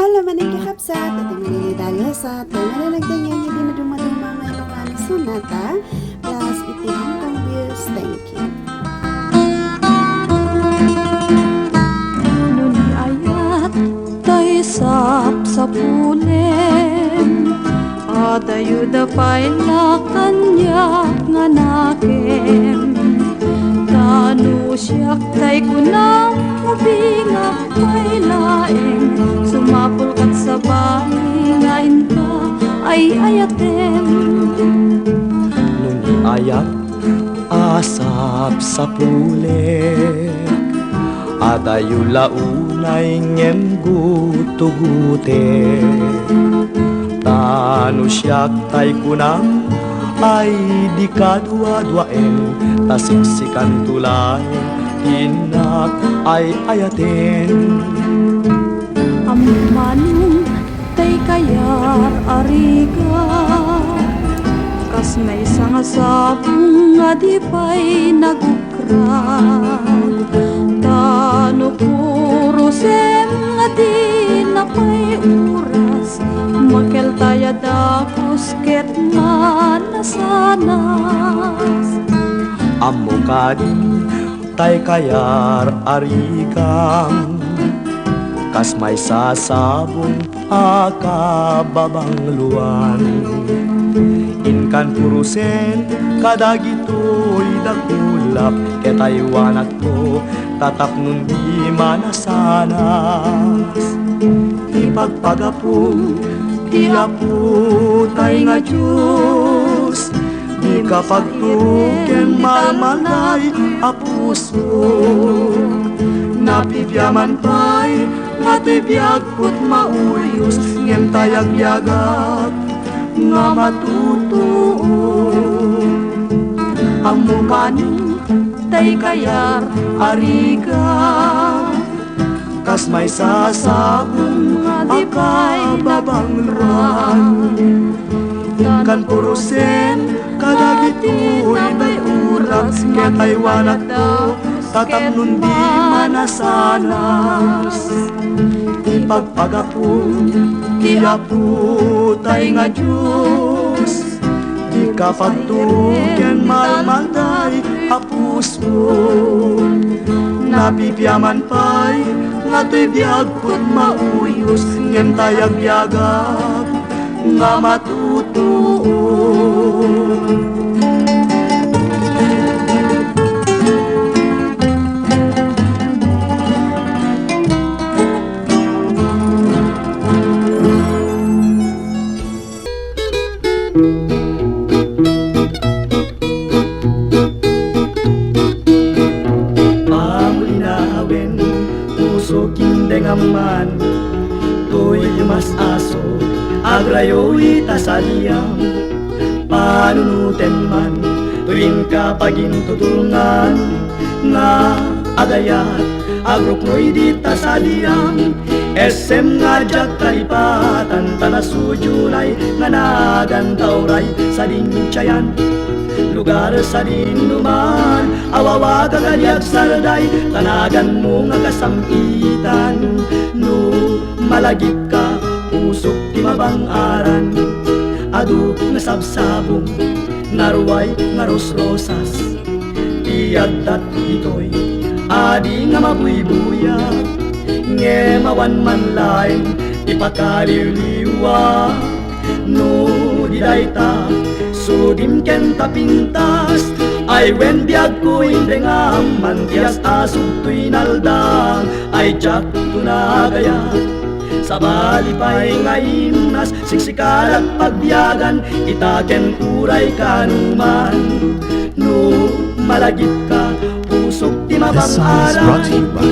Halo maning kakapsat, at imanilidalya sa tayo na hindi na dumaduma may Ilocano Sonata plus iti Hong Kong views. Thank you. Nuni ayat tay sa pulen adayo da paila kanyak nga nakem tanu siyak tay kunang mabingak pailaeng sumapul kat sa bahay ngayon ka ay ayatem Nuni ayat asap sa pulen adayo launay ngem gutugute tanu siyak tay kunang ay di kadwa-dwaen tasiksikan tulay tinak ay ayaten Amanong tay kayar ariga kas may nga sabong nga di pa'y nagukrag tano puro sem nga di na pa'y oras makel taya da kusket nga nasanas amo kadi tay kayar arikam kas may sasabong akababang luwan inkan purusen kadagitoy dakulap ketaywanat ko tatap nun di manasanas ipagpagapu ti apu tay nga Diyos di kapagtuken malmalay apuso napibyaman pa'y natibiyag put mauyos ngem tayag-yagak nga matutuo amo kaning tay kayar ariga kas may sasabong akababang luwan kan purusen kadagitoy nag-uras ketaywanat ko tatap nun di manasanas ipagpagapu ti apu tay nga Diyos di kapagtuken malmalday apuso napipyaman pa'y ngato'y biyag put mauyos ngem tayag-yagak nga matutuo Pamulinawin, puso kindengaman To'y mas aso, agrayo'y tasaliyam Panunuten man, tuwing kapagintutulungan Nga agayat, agrupno'y di tasaliyam SM nga jak kalipatan, tanasujulay Nga nagantauray sa dinchayan lugar sa dinuman awawa kagaliag sarday tanagan mo nga kasampitan no malagip ka usok ti mabang-aran adu nga sabsabong naruway nga rosrosas tiyagdat ito'y adi nga mabuybuya nge mawan man laeng ipakaliliwa no didayta sudim ken tapintas ay wen biag ko hindi nga mantias asog to'y naldang ay jak tunagayat sa balipay nga imnas siksikalat pagbiyagan itaken uray kanuman no malagip ka pusok ti This song is brought to you mabang-aran by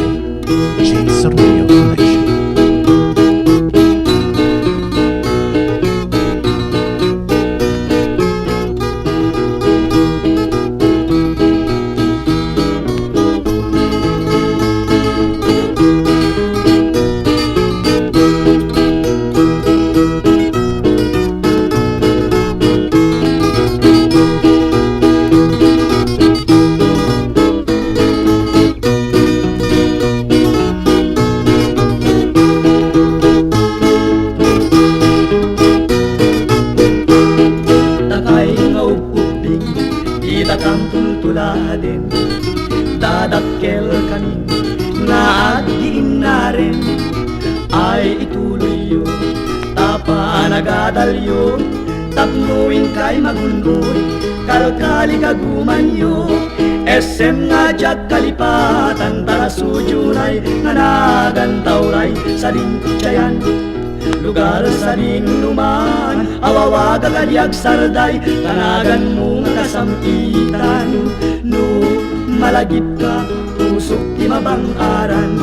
J. Sorrillo Collection. nagadalyo tapnuin kay magundoy kalkali kagumanyo SM nga jak kalipatan tara sujunay nganagan tauray sa dinkutsayan lugar sa dinuman awawaga kadiag sarday tanagan mo nga kasampitan no malagip ka pusok ti mabang-aran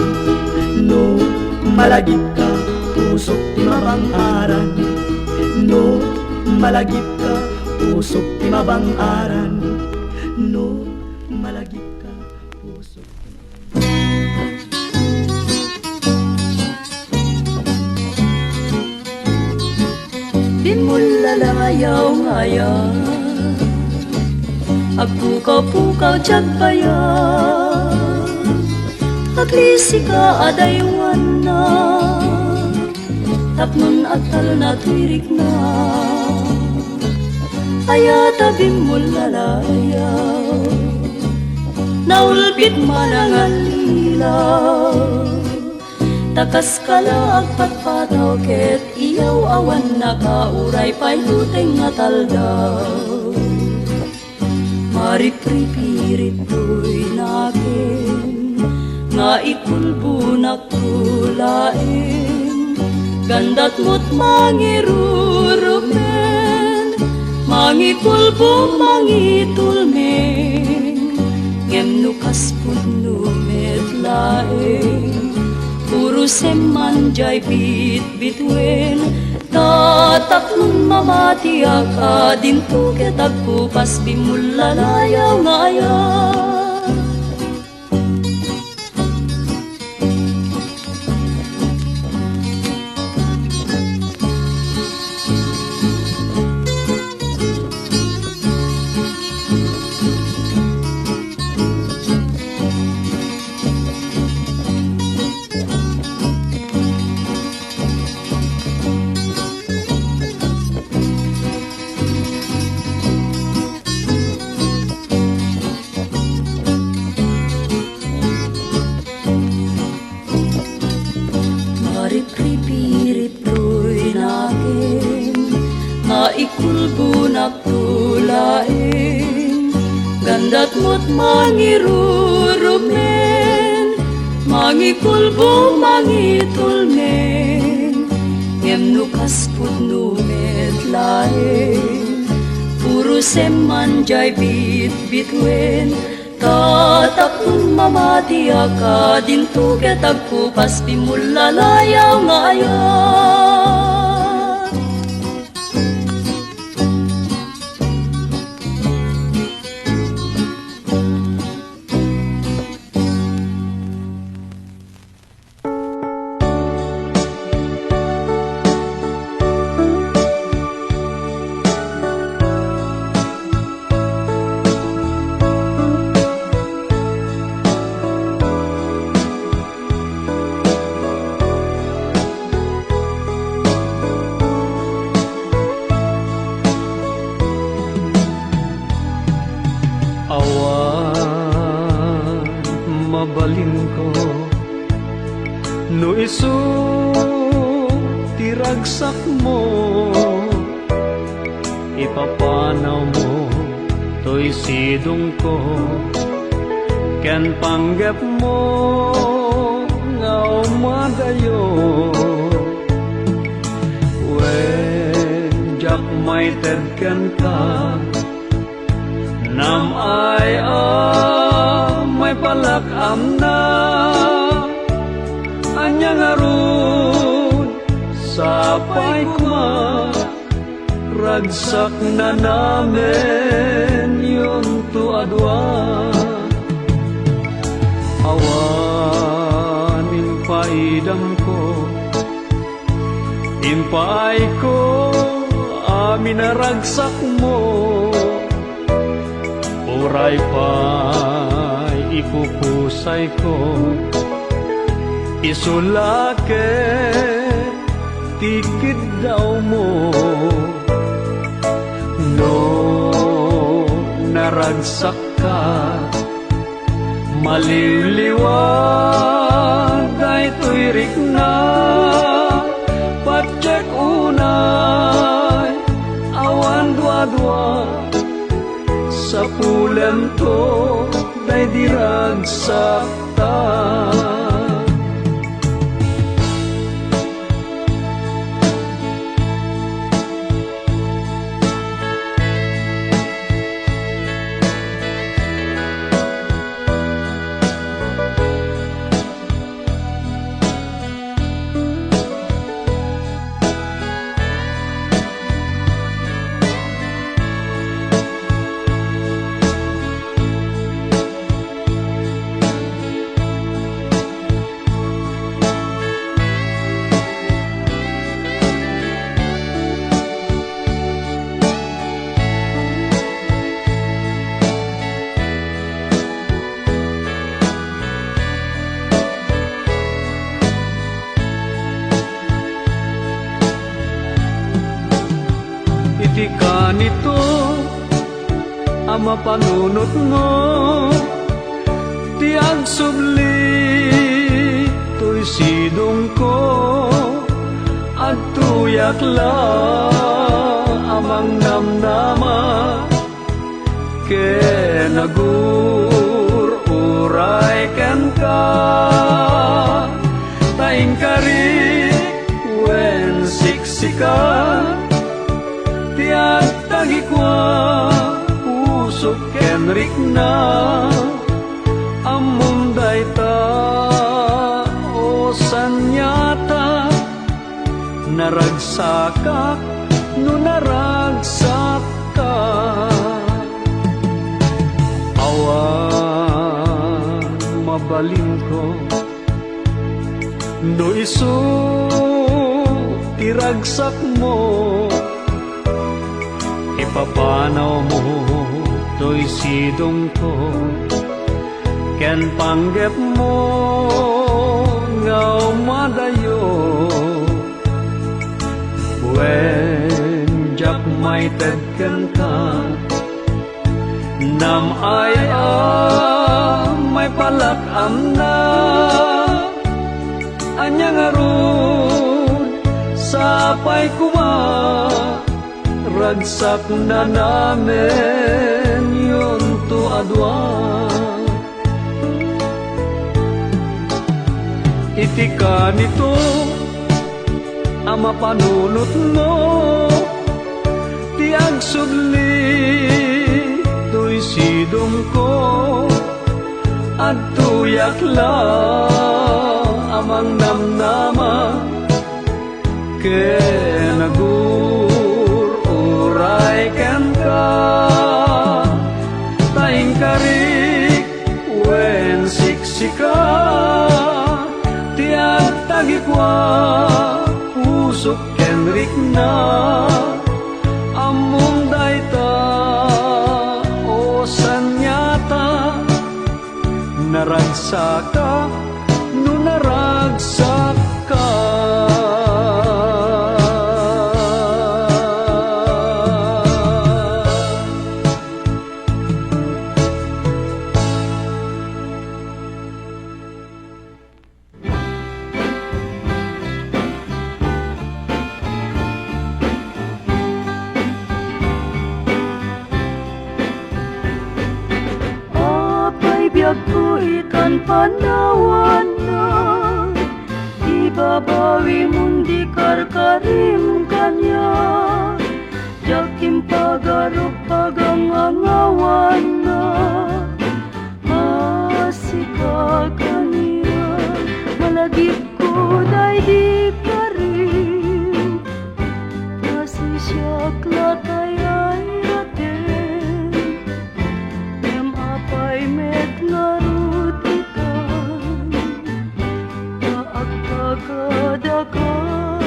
no malagip ka pusok ti mabang-aran no malagip ka pusok ti mabang-aran no malagip ka pusok Di mo lalayaw ngayon Agpukaw-pukaw tiyag bayan Aglisi ka adaywan na Tapnon at tal na tirik na Aya tabi mo lalayaw Naulpit manangal ilaw Takas kala agpatpataw ket iyaw awan nakauray pa'y luteng nga taldaw Maripripirit to'y nakin nga ikulbunak tulain Gandat mo't mangirurumen Mangikulbong mangitulmen Ngem nukas pudno metlaen Puro seman jay bit-bitwen Tataklong mamati ka Dinto ketagpupas bimulalayaw ngayon Maripripirit to'y nakin nga ikulbunak tulain Gandat mo't mangirurumen Mangikulbong mangitulmen Ngem nukas pudno metlaen Puro seman jay bit-bitwen Tatakong mamati ka Dinto ketagpupas bimulalayaw ngayon Awan mabalin ko no isu tiragsak mo ipapanaw mo to'y sidong ko ken panggap mo nga umadayo when jak may tedken ka Nam ay may palakam na anyang arun sapay kuma ragsak na namin yung tuadwa awanin paidam ko impay ko amin na ragsak mo Uray pa'y ipupusay ko Isulake tikid daw mo No naragsak ka Maliliwag ay tuirik na Patsek una ngay diragsakta. Iti ka nito ang mapanunot mo, ti agsubli to'y sidong ko at tuyak la amang namnama ke nagur-uray ken ka taing kari wen siksikan tiag tagikwa usok kenrik na among dayta o sanyata naragsakak no naragsak ka awan mabalin ko no isu tiragsak mo ipapanaw mo to'y sidong ko ken panggep mo nga umadayo wen jak may tedken ka nam ay may palakam na anyang arun sapay kuma ragsak na namin yun to adwa iti ka nito ang mapanunot mo ti agsubli to'y sidong ko at tuyak la amang namnama ke nagur-uray ken ka taing karik wen siksika tiag tagikwa usok kenrik na among dayta o sanyata naragsaka no naragsak ka biyag ko ikan panawan na ibabawi mundi karkarim kanya jakim pagarok pagangangawan na masika kanya malagip ko day di karim nasisyak latay ay atin em apay met ngarut ikan kaagpagadakan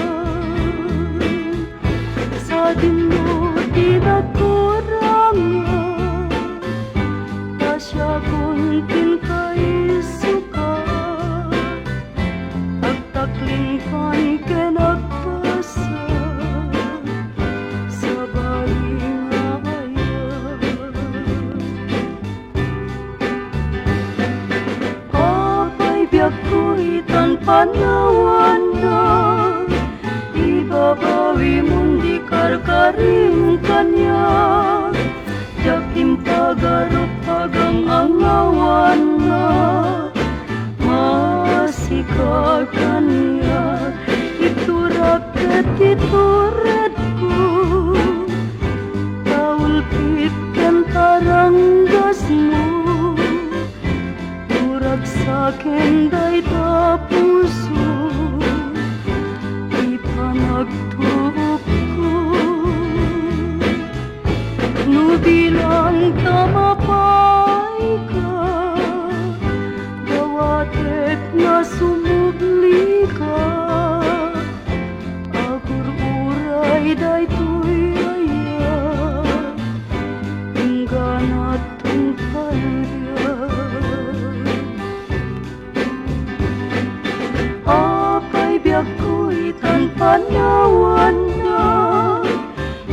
sa dinmo dinakurangan tasya kuntin kay suka agtaklingkan kenagpasa sa baling ayan apay biyak ko itan panawan na ibabawi mundi karkarim kanya jakim pag pagarupagang angawan na masikag kaniya iturak at iturat ko taulpit kan taranggas mo turak sakin day tapuso ipanagtuok ko nubilang tamapay ka dawatet nga sumugli ka agur-uray daytoy aya ingganat tungkalya apay biag ko'y tanpa nawan na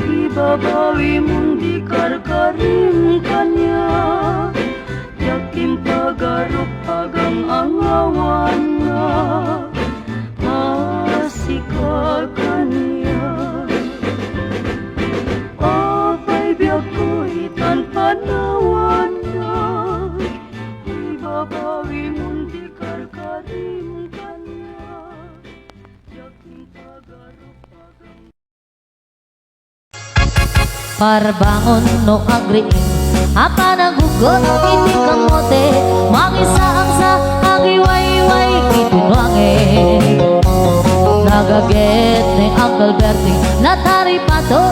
ibabawi mong di karkaring kanya yakin pagarupagang angawan na masikag kanya apay biag ko'y tanpa nawan na ibabawi mong di karkaring kanya yakin pagarupagang Parbangon no agriin apa nagugot hindi kamote mangisa ang sa agiwayway itinwange nagaget ni Uncle Bertie natari pato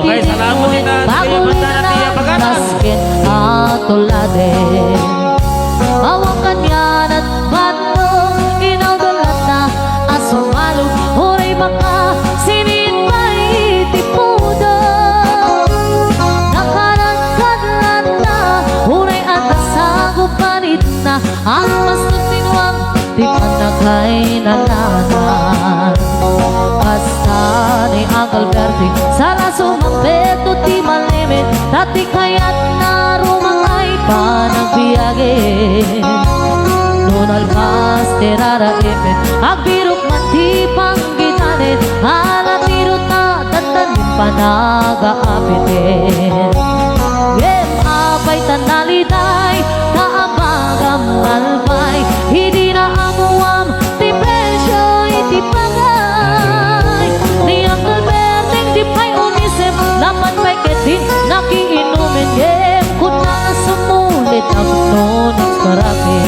Okay, salamat din na bago na naskin atulade awang kanyan at batong inaudulat na asumalo huray baka sinit pa itipudo na ang mas nagsinuang di pa nagkainalanan basta ni Uncle Bertie sala sumambeto di malimit dati kaya't na rumangay pa nagbiyage nunal pas teraraipit agbirok man di panggitanit harapirot na tatanin pa nagaapitin apay tanaliday kaabagam malbay hindi na amuam ti presyo iti pagay ni Uncle Berting di pa'y unisip laman pa'y ketin nakiinumin yem kung na sumulit ang nunit marami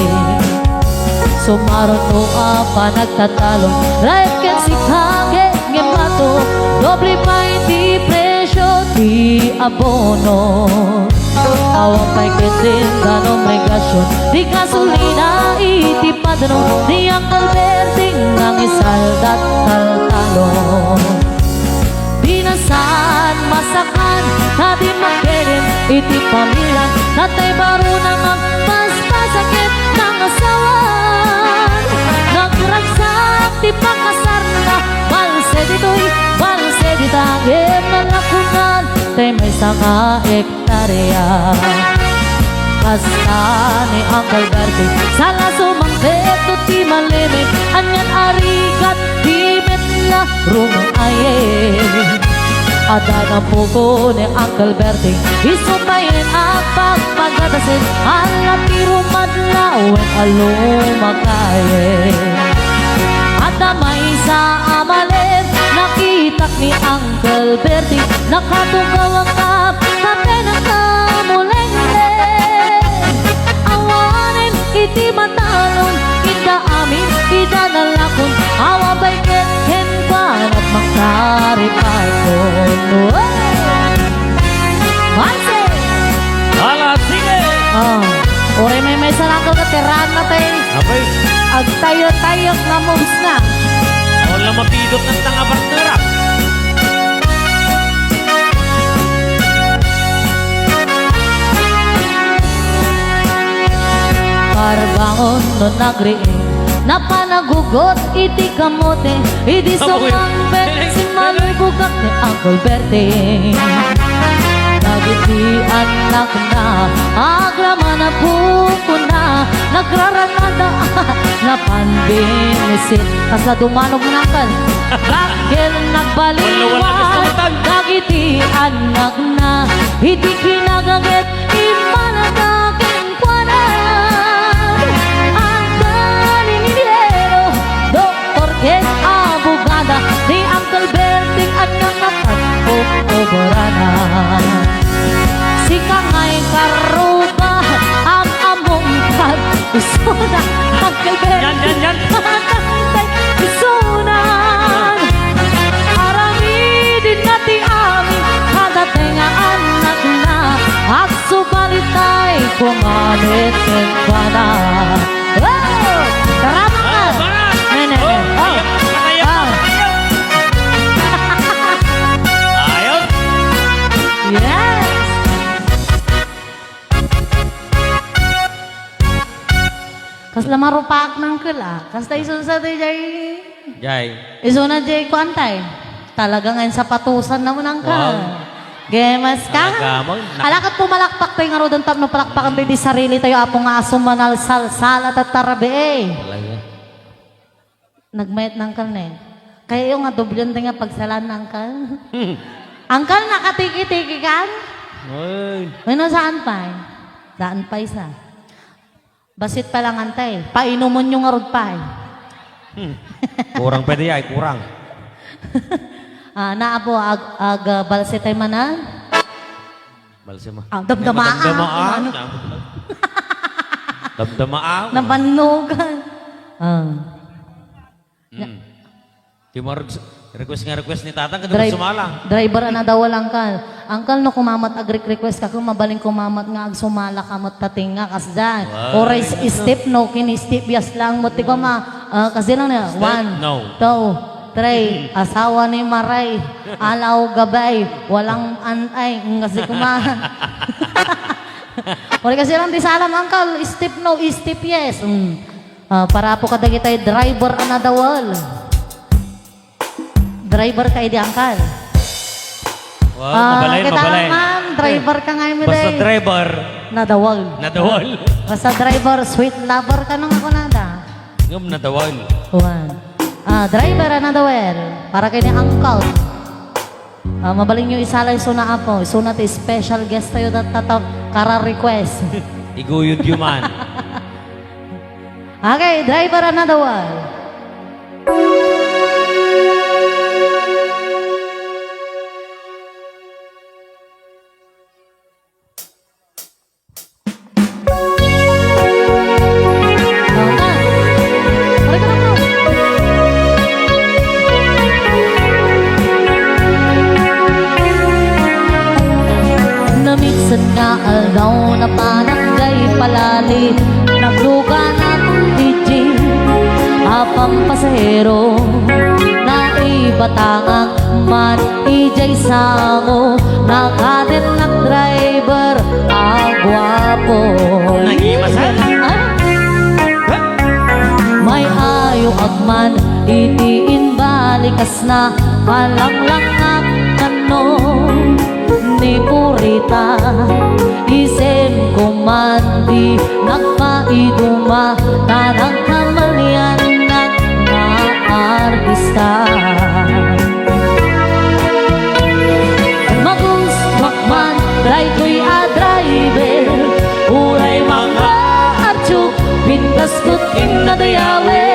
sumaron no apa nagtatalong right ken si kage ngemato doble pa'y ti presyo ti abono awang kay ketin ganong regasyon di gasolina iti padano ni Uncle Berting ang isaldat taltalon di nasaan masakan na di magkerin iti pamilan natay baro na magpaspasakit ng asawan nagragsak di pakasar na balse dito'y balse ditagim na nakunan tay may sanga ektarya basta ni Uncle Bertie sala sumangbeto ti malimit anyan arigat di metla rumang aye ada na pugo ni Uncle Bertie isupayin ang pagpagdadasin alam ti rumadlawen alumakaye ada may sa amalin nakitak ni Uncle Bertie nakatunggaw ang kap kape ng kamuleng-leng awanin iti matalon ida amin ida nalakon awabay ken panat magkaripakon Manse Hala, sige! ore may sarangkal ka tirahan natin Apay, agtayo-tayo nga moves na wala mapidot ng tanga partnera. Parbangon no nagriin napanagugot iti kamote iti sumambet si malubugak ni Uncle Berting nagiti anak na agrama na buko na nagraranada na panbinisit kasla dumanog nakan lakil nagbaliwan nagiti anak na hindi kinagaget ima aking kwanan. Ang kaninigero, Dr. Ken Abogada, ni Uncle Berting at nakapag-oborana. Si Kangay Karuba, ang among pag-usuna. Uncle Berting, Yan. isunan. Aramidin nati amin, kadating nga anak na, at subalitay kumalit ka na. Wow! Karama ka! Nene. Oh! Ayos! Yes! Kas lamarupak ng kula. Kas tayo sa tayo jay. Jay. Iso na jay kuantay. Talaga ngayon sa patusan naman ang ka. Wow. Gemas ka. Talaga mo. Alakat pumalakpak tayo nga ro doon tapno palakpakan tayo di sarili tayo apong nga sumanal salsalat at tarabi eh. Talaga. Nagmayat ng kalne. Kaya yung nga dublyon tayo nga pagsalan ng kal. Angkal nakatiki-tiki kan? Ay. Ano saan pa? Saan pa isa? Basit pa lang antay. Painumon yung arod pa eh. Kurang pwede ay, kurang. Naabo ag balsit ay manan. Balse mo. Damdamaan. Damdamaan. Damdamaan. Nabanugan. Di mo request ni tatang kada sumalang. Driver na daw walang kal. Angkal no kumamat ag request ka kung mabaling kumamat nga ag sumala kamot tating nga kas dyan. Wow. Or step no kini step yes lang mo ti ko kasi lang na Step, 1 no. 2 3 asawa ni Maray alaw gabay walang antay kasi kuma. Or kasi lang di salam angkal step no step yes. Para po kada kita driver na dawal. Driver ka di angkal. Wow, mabalay, mabalay. Ma'am, driver ka ngayon mo Basta driver, Nadawal. nadawal. Basta driver, sweet lover ka nung ako nada. Ngam nadawal. Juan. Driver nadawal. Para kay ni angkal. Mabaling nyo isalay suna apo. Suna ti special guest tayo tataw kara request. Iguyod yuman. Okay, driver nadawal. Naminsan nga alaw na pananggay palali nagluga ng DJ apang pasahero na ibatangang man ijay sango nakatin ng driver agwapo Nagimasan. may ayo agman itiin balikas na malanglang ang kano ni Purita isem kumandi nagpaiduma tanang kamalian ng mga artista magusmak man dry ko'y driver uray mga archuk pintas kutin na dayawe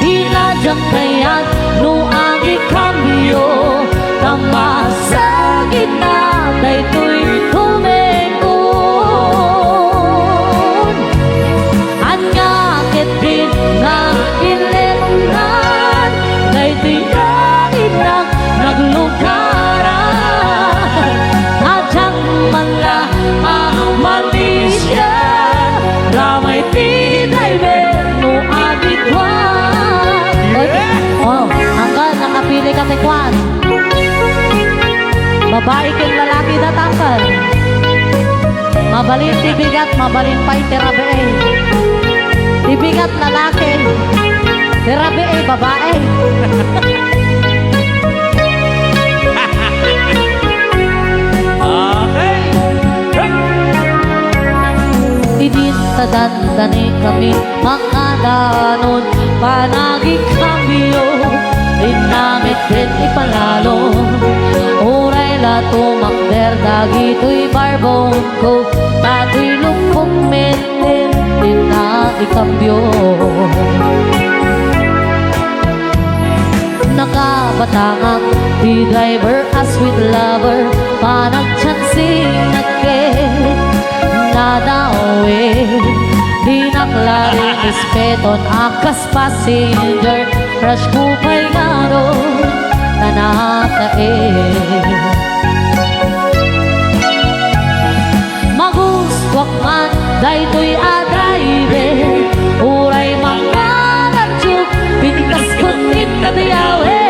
inadyang kayat no agi kambyo kamasagit na daytoy tumekon anyakit din nga ilenan daytoy kainak naglugaran adyang manla ang malisya ramay driver no agitwan angka nakapili ka tekwan babae kang lalaki datangkan mabalin tibigat mabalin pa'y terabe tibigat lalaki terabe babae Okay. idintadandani kami makadanon panagi kambyo rinamit din ipalalo uray La tumakder dagito'y barbong ko, tato'y lupong metin, din na ikambyo. Nakabatangang di driver as with lover, panagchansing nagkit, nadawe. Di naklaring ispeton akas passenger, crush ko pa'y gano'n na nakain. Magustwak man daytoy a-driver, uray mga nadyog, pintas kutit na diyawe.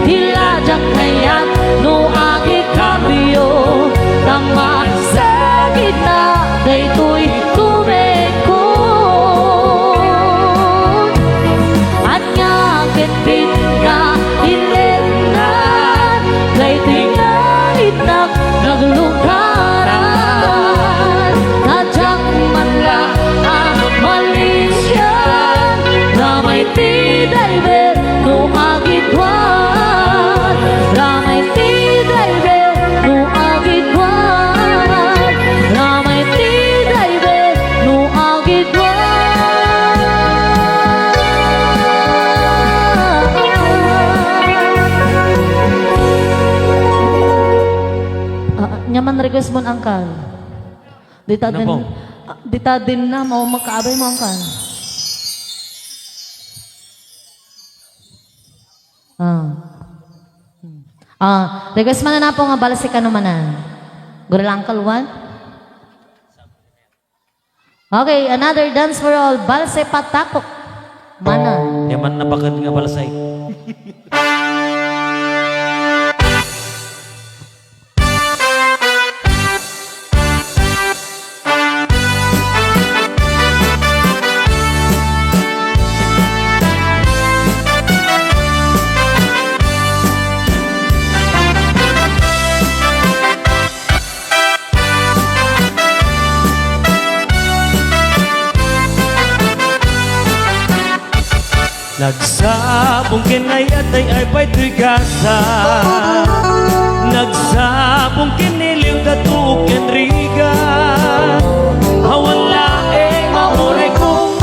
Hilajak kayan no agi kambyo, tama sa gitna daytoy tumekon. At nga kitit ka ilenan, daytoy nga itak naglungkaran. Nadyak man lang ang Malaysian, ramay ti driver no agitwan, ramay ti driver no agitwan, ramay ti driver no agitwan. Nyaman request mo angkal. Dita Ano din, po? dita din na mau makaabay mo angkal. Request man na po nga balas si kanumanan. Gorilla Uncle 1. Okay, another dance for all. Balse patakok. Mana. Yaman na bakit nga balasay. Nagsabong kinayat ay pa'y gasa, nagsabong kiniliw datuk yan riga. Hawan laeng mauray kong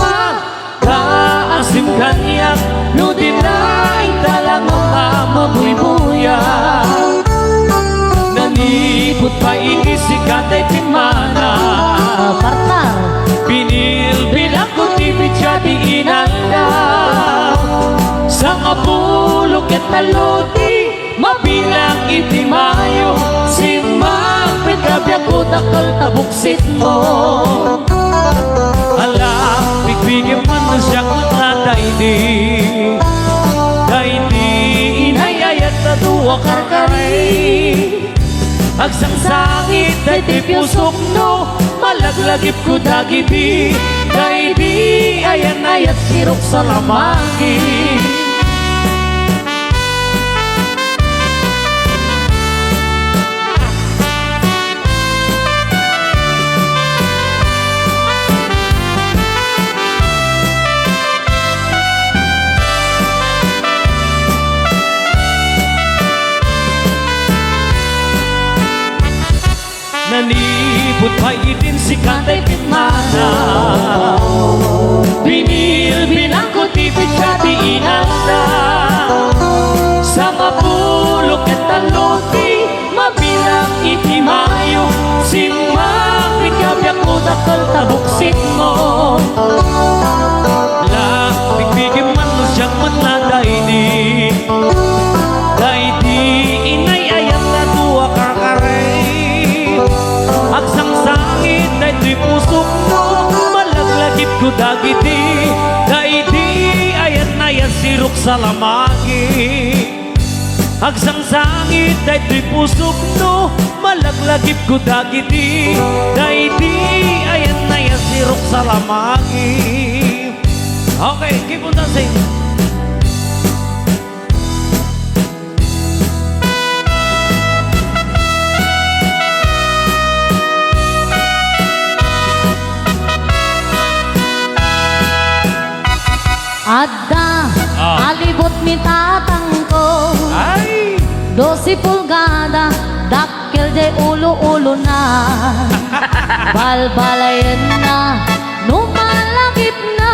kaasim kanyak, no dinaing talang mga mabuy-buya. Nanipot pa ikisikat ay timana, Partner. binilbilang ko tibit siya di inanda. Sa kapulok at taluti, mabilang itimayo, si Magpit kabyak ko takal tabuksit mo. Alam, bigbigyan man na siyang matataidi, daidi inayayat na duwa karkari. Agsang sangit ay di pusok no, malaglagip ko dagiti, daidi ayan ayat sirok sa lamaki. Nanipot pa itin si Kantay Pitmana, binilbilang ko tipid siya di inanda. Sa mapulok at taluti, mabilang itimayo, si Magpit kabyak ko takal tabuksit mo. Bigbigyan man mo siyang matnadaini, daidi inay ayat na duwa kakaray. Agsang sangit ay di pusok mo, malaglagip ko dagiti, daidi ayat na yan sirok sa lamagi. Agsang sangit ay di pusok no, malaglagip ko dagiti, daidi ayat na yan sirok sa lamagi. Okay, keep on dancing. Adda, alibot mi tatang ko, Ay! 12 pulgada, Dakil jay ulo-ulo na balbalayan na numalagip na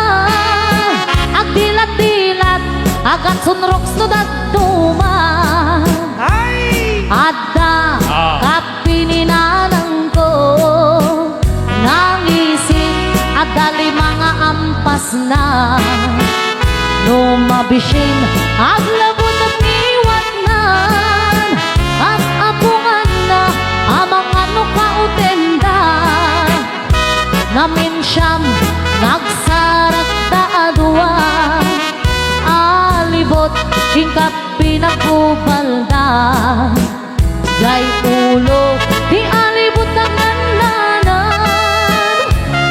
agdilat-dilat agat sunroks no datuma adda kapininanang ko nangisip adali mga ampas na numabisin aglabot at ngiwat na at apungan na amang ano kautenda namin siyam nagsarak ta adwa alibot hingkap pinagkubalda jay ulo di alibot ang nananan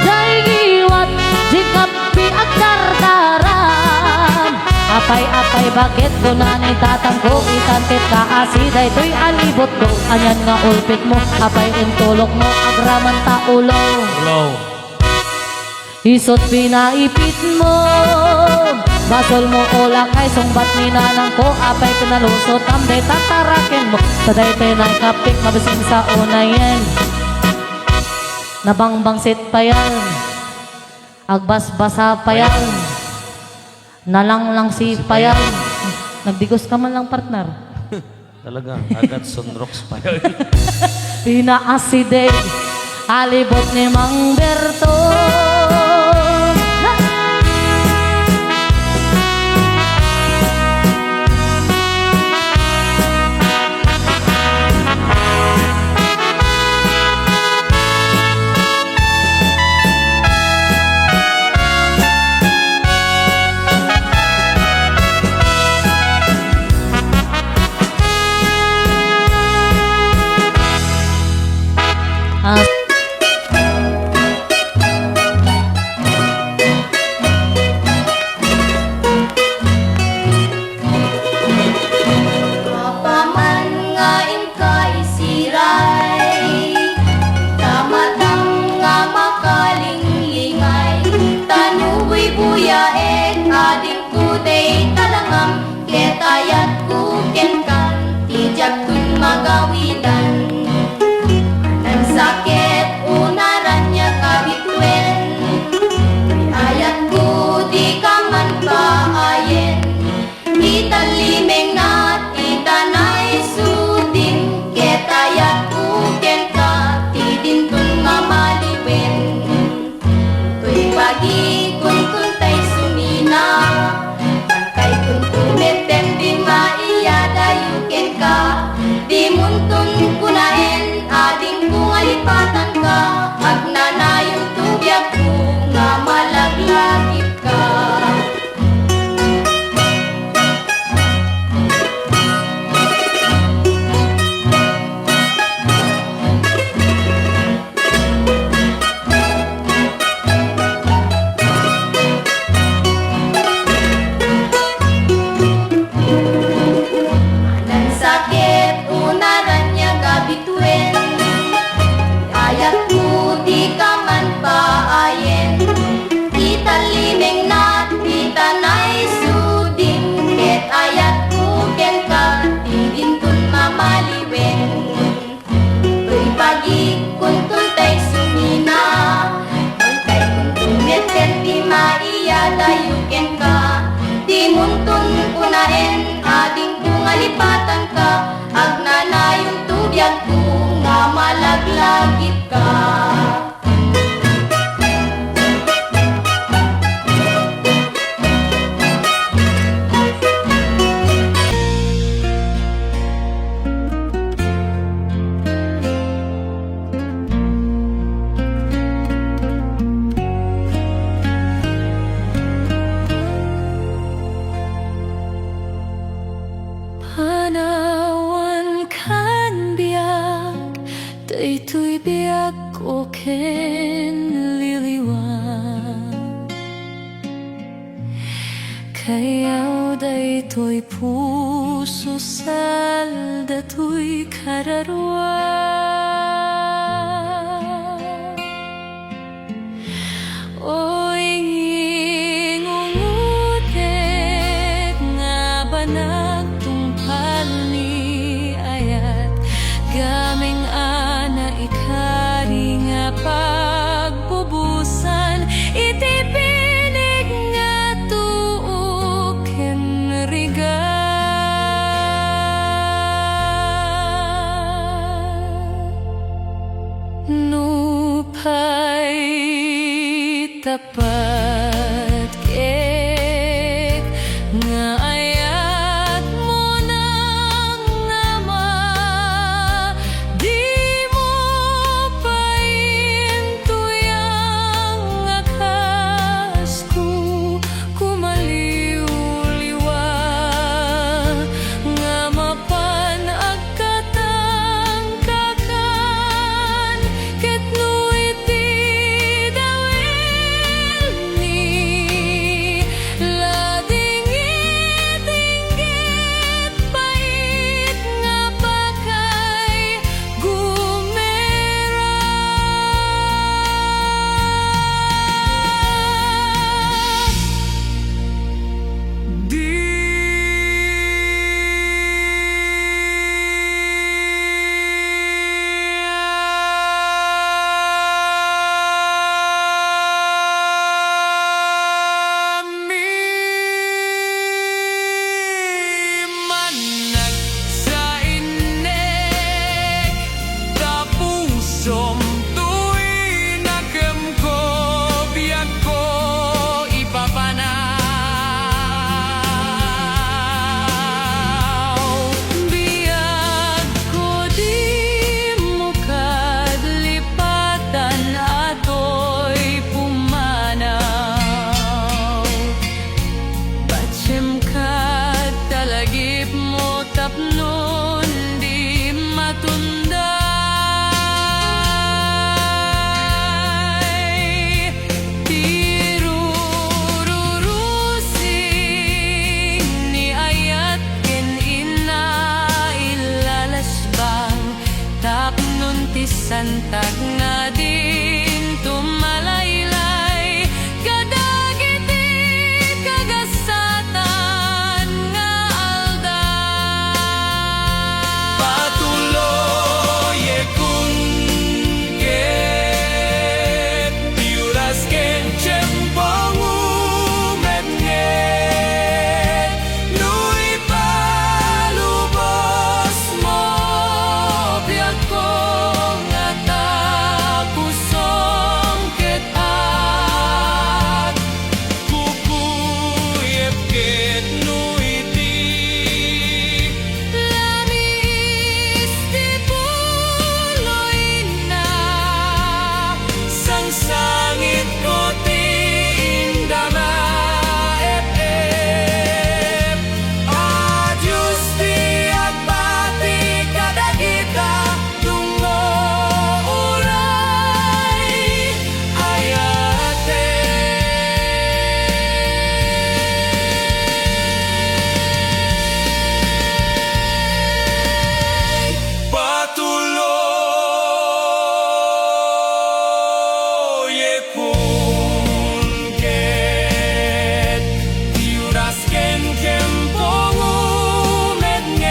jay giwat hingkap pinagdardaran apay-apay bakit ko na ni tatang ko itantit ka asiday to'y alibot ko anyan nga ulpit mo apay intulok mo agraman ta ulo isot pinaipit mo basol mo ola kay sungbat ni nanang ko apay pinalusot amday tatarakin mo saday pinay kapik mabising sa unayen nabangbangsit pa yan agbasbasa pa yan nalanglang si pa yan nagdigos ka man lang partner Talaga, agad sunrocks pa yun. Pinaaside alibot ni Mang Berto. Panawan kan biyak, daytoy biyak ko ken liliwan. Kayaw daytoy puso sal datoy kararwan. Oy ngungutek nga banag tungpal ni ayat bantag nga din tumalaylay kadagiti kagasatan nga aldaw. Patuloy kung ket tiuras ken tiyempong umetnget nuy palubos mo biag ko nga tapusong ket at kukuyep ket nuy di Lamis di puloy na sang sangit ko tindama Adios di agpati kadagita tungo uray ayate Patuloy kung ket tiuras ken tiyempong umetnget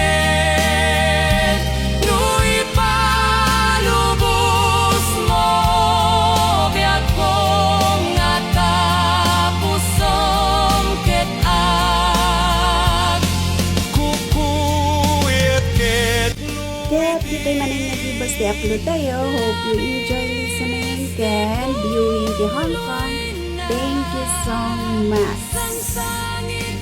nuy palubos mo biag ko nga tapusong ket at kukuyep ket Ket, dito'y maning nagibos di upload tayo. Hope you enjoy listening and viewing the Hong Kong. Thank you so much. Sang sangit